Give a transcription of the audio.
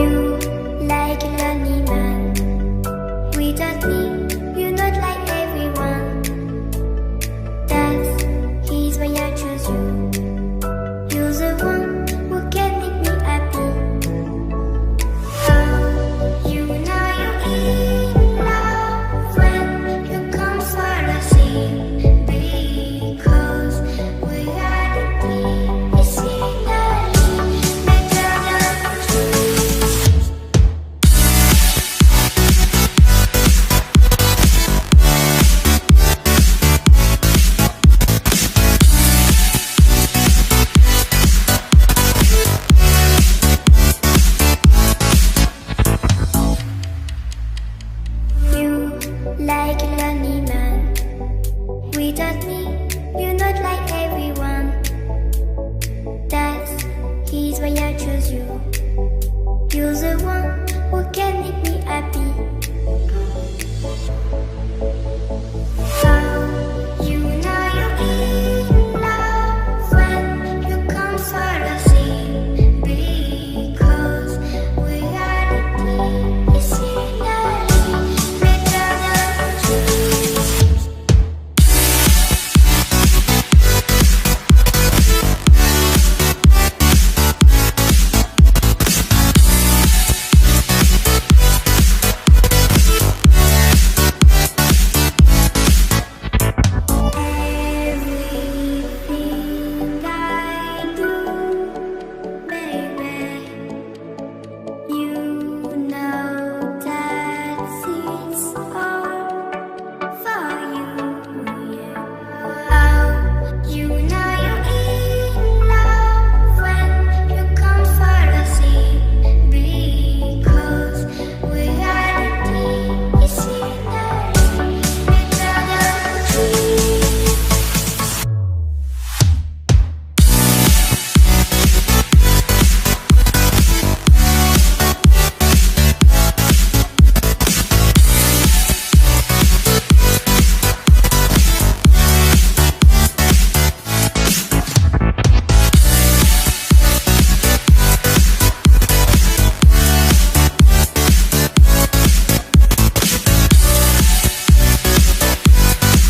You like a lonely man. Without me, you're not like everyone. That's why I choose you. You're the one who can make me happy. Oh, you know you're in love when you come for the sea. Because we are the deep, it's scenery, better than trees. You like a lonely man. Without me, you're not like everyone. That's why I choose you. You're the one